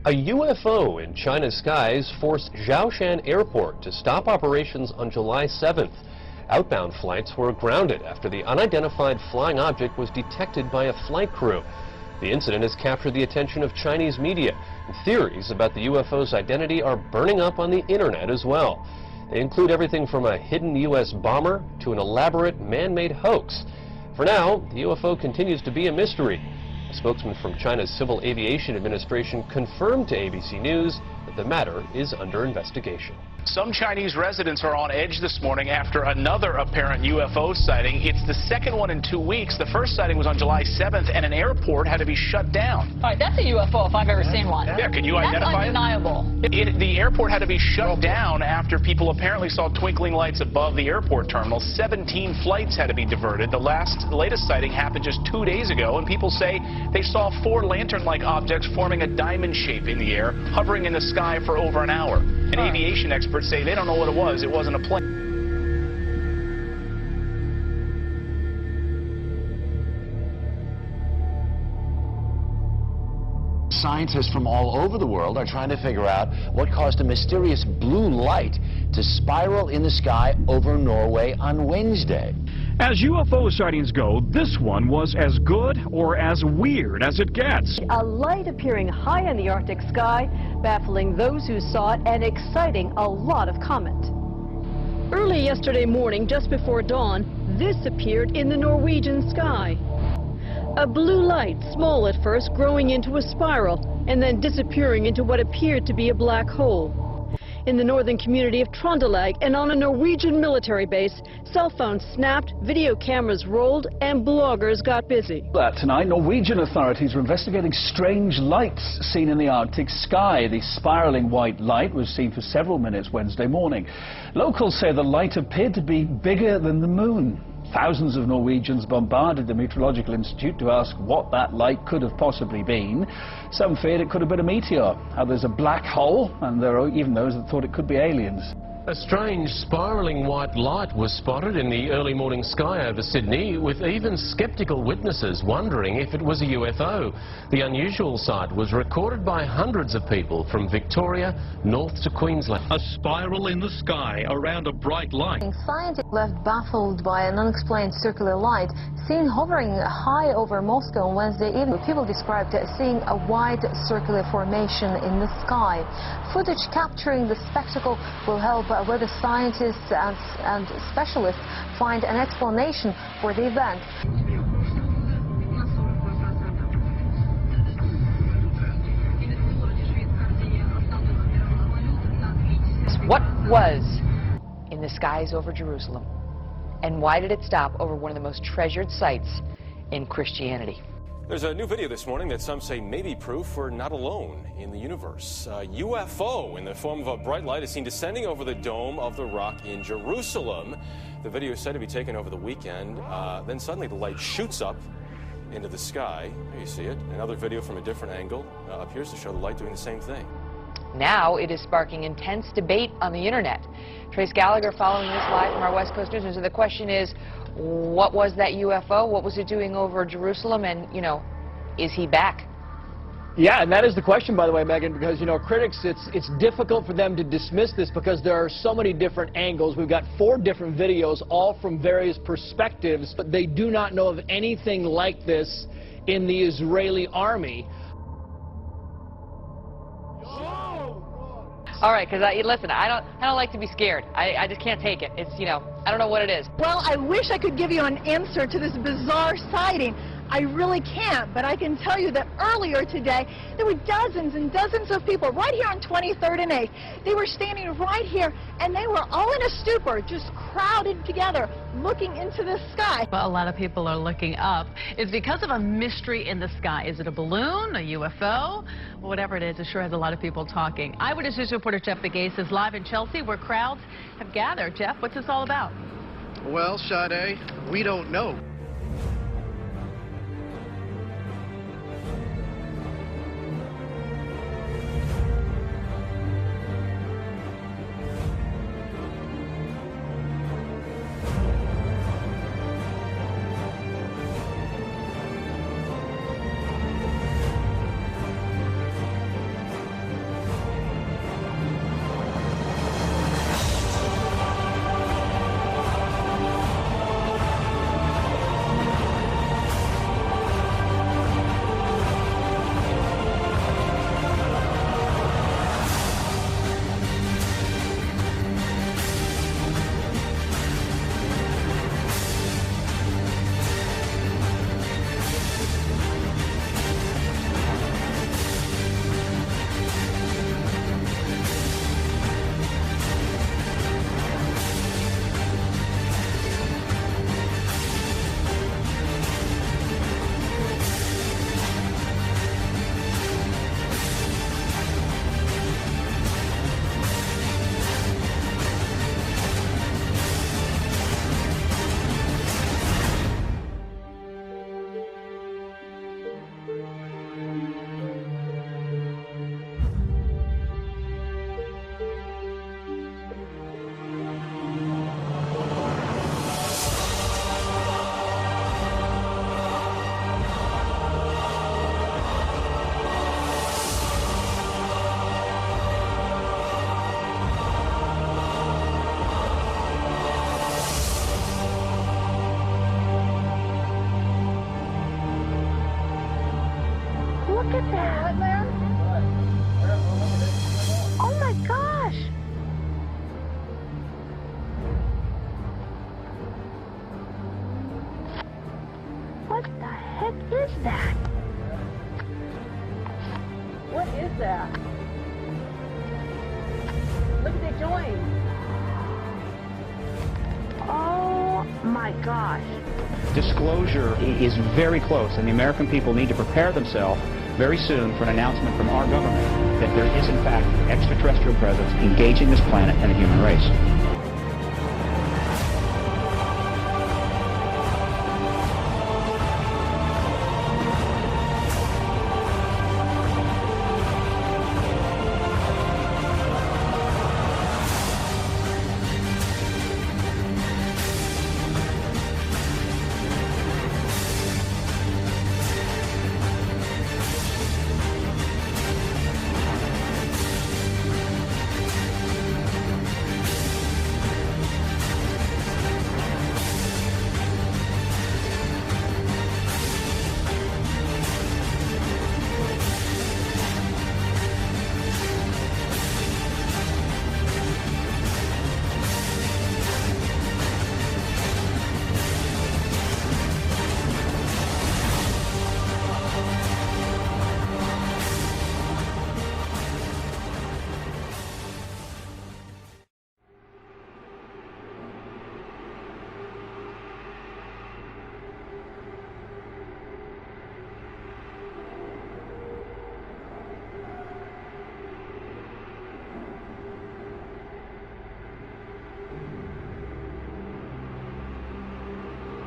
A UFO in China's skies forced Zhoushan Airport to stop operations on July 7th. Outbound flights were grounded after the unidentified flying object was detected by a flight crew. The incident has captured the attention of Chinese media, and theories about the UFO's identity are burning up on the internet as well. They include everything from a hidden U.S. bomber to an elaborate man-made hoax. For now, the UFO continues to be a mystery. A spokesman from China's Civil Aviation Administration confirmed to ABC News that the matter is under investigation. Some Chinese residents are on edge this morning after another apparent UFO sighting. It's the second one in 2 weeks. The first sighting was on July 7th, and an airport had to be shut down. All right, that's a UFO if I've ever seen one. Yeah, can you identify it? That's undeniable. The airport had to be shut down after people apparently saw twinkling lights above the airport terminal. 17 flights had to be diverted. The latest sighting happened just 2 days ago, and people say they saw 4 lantern-like objects forming a diamond shape in the air, hovering in the sky for over an hour. And aviation experts say they don't know what it was. It wasn't a plane. Scientists from all over the world are trying to figure out what caused a mysterious blue light to spiral in the sky over Norway on Wednesday. As UFO sightings go, this one was as good or as weird as it gets. A light appearing high in the Arctic sky, baffling those who saw it and exciting a lot of comment. Early yesterday morning, just before dawn, this appeared in the Norwegian sky. A blue light, small at first, growing into a spiral and then disappearing into what appeared to be a black hole. In the northern community of Trøndelag and on a Norwegian military base, cell phones snapped, video cameras rolled, and bloggers got busy. Tonight, Norwegian authorities are investigating strange lights seen in the Arctic sky. The spiraling white light was seen for several minutes Wednesday morning. Locals say the light appeared to be bigger than the moon. Thousands of Norwegians bombarded the Meteorological Institute to ask what that light could have possibly been. Some feared it could have been a meteor, others a black hole, and there are even those that thought it could be aliens. A strange spiraling white light was spotted in the early morning sky over Sydney, with even skeptical witnesses wondering if it was a UFO. The unusual sight was recorded by hundreds of people from Victoria north to Queensland. A spiral in the sky around a bright light. Scientists left baffled by an unexplained circular light seen hovering high over Moscow on Wednesday evening. People described seeing a wide circular formation in the sky. Footage capturing the spectacle will help whether scientists and specialists find an explanation for the event. What was in the skies over Jerusalem, and why did it stop over one of the most treasured sites in Christianity? There's a new video this morning that some say may be proof we're not alone in the universe. A UFO in the form of a bright light is seen descending over the Dome of the Rock in Jerusalem. The video is said to be taken over the weekend. Then suddenly the light shoots up into the sky. There you see it. Another video from a different angle appears to show the light doing the same thing. Now it is sparking intense debate on the internet. Trace Gallagher following this live from our West Coast News. So the question is, what was that UFO? What was it doing over Jerusalem? And, you know, is he back? Yeah, and that is the question, by the way, Megan, because, you know, critics, it's difficult for them to dismiss this because there are so many different angles. We've got 4 different videos, all from various perspectives, but they do not know of anything like this in the Israeli army. All right, because listen, I don't like to be scared. I just can't take it. It's, you know, I don't know what it is. Well, I wish I could give you an answer to this bizarre sighting. I really can't, but I can tell you that earlier today, there were dozens and dozens of people right here on 23rd and 8th. They were standing right here, and they were all in a stupor, just crowded together, looking into the sky. Well, a lot of people are looking up. It's because of a mystery in the sky. Is it a balloon, a UFO? Whatever it is, it sure has a lot of people talking. Eyewitness News reporter Jeff Begay is live in Chelsea, where crowds have gathered. Jeff, what's this all about? Well, Sade, we don't know. heck is that? What is that? Look at the joint. Oh my gosh. Disclosure is very close, and the American people need to prepare themselves very soon for an announcement from our government that there is, in fact, extraterrestrial presence engaging this planet and the human race.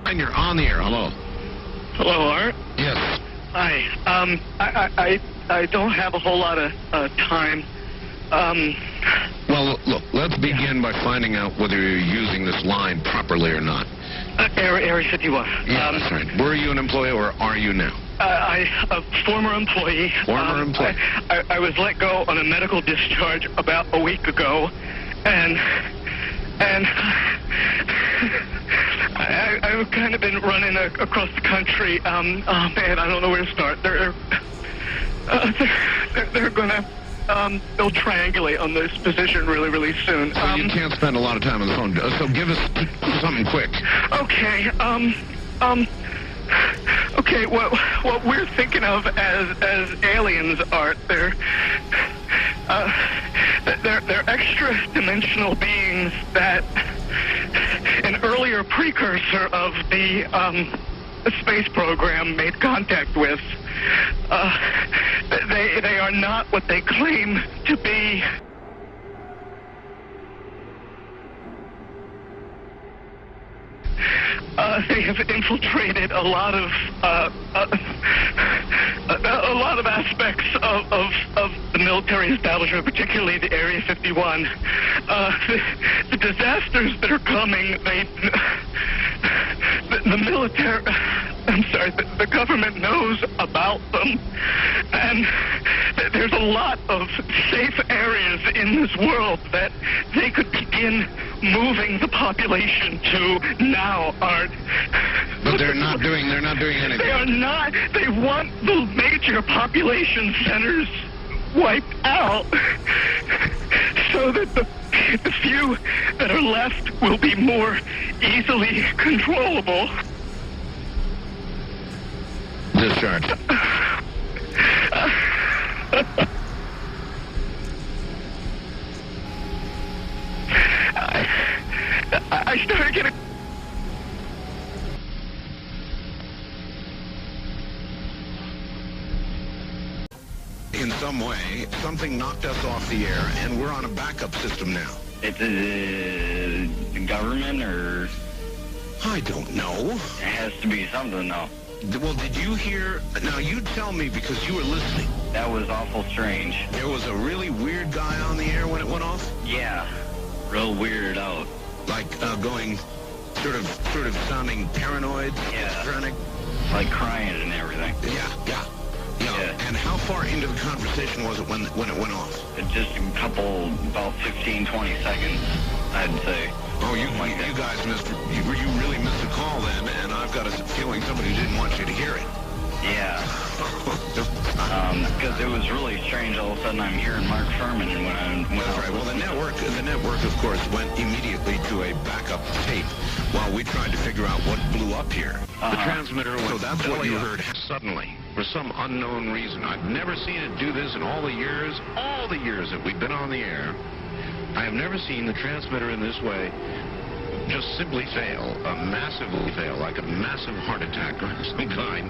And you're on the air. Hello. Hello, Art. Yes. Hi. I don't have a whole lot of time. Well, look, let's begin by finding out whether you're using this line properly or not. Area 51. Yeah, that's right. Were you an employee or are you now? A former employee. Former employee. I was let go on a medical discharge about a week ago, and I've kind of been running across the country. Oh man, I don't know where to start. They're gonna they'll triangulate on this position really soon. So you can't spend a lot of time on the phone. So give us something quick. Okay. Okay. What we're thinking of as aliens, Art, they're extra-dimensional beings that an earlier precursor of the space program made contact with. They are not what they claim to be. They have infiltrated a lot of aspects of the military establishment, particularly the Area 51. The disasters that are coming, the military, I'm sorry, the government knows about them, and there's a lot of safe areas in this world that they could begin moving the population to now, Art. But they're not doing anything. They are not. They want the major population centers wiped out so that the few that are left will be more easily controllable. Discharge. I started getting... In some way, something knocked us off the air, and we're on a backup system now. It's the government, or... I don't know. It has to be something, though. Well, did you hear... Now, you tell me because you were listening. That was awful strange. There was a really weird guy on the air when it went off? Yeah. Real weirded out. Like, going... Sort of sounding paranoid? Yeah. Schizophrenic? Like crying and everything. Yeah. And how far into the conversation was it when it went off? Just a couple, about 15, 20 seconds, I'd say. Oh, you guys missed... You really missed a call then, and I've got a feeling somebody didn't want you to hear it. Yeah. Because it was really strange. All of a sudden, I'm hearing Mark Furman, and when That's right. Well, the network, of course, went immediately to a backup tape while we tried to figure out what blew up here. The transmitter went, so that's what you heard suddenly, for some unknown reason. I've never seen it do this in all the years that we've been on the air. I have never seen the transmitter in this way just simply fail, massively fail, like a massive heart attack or some kind.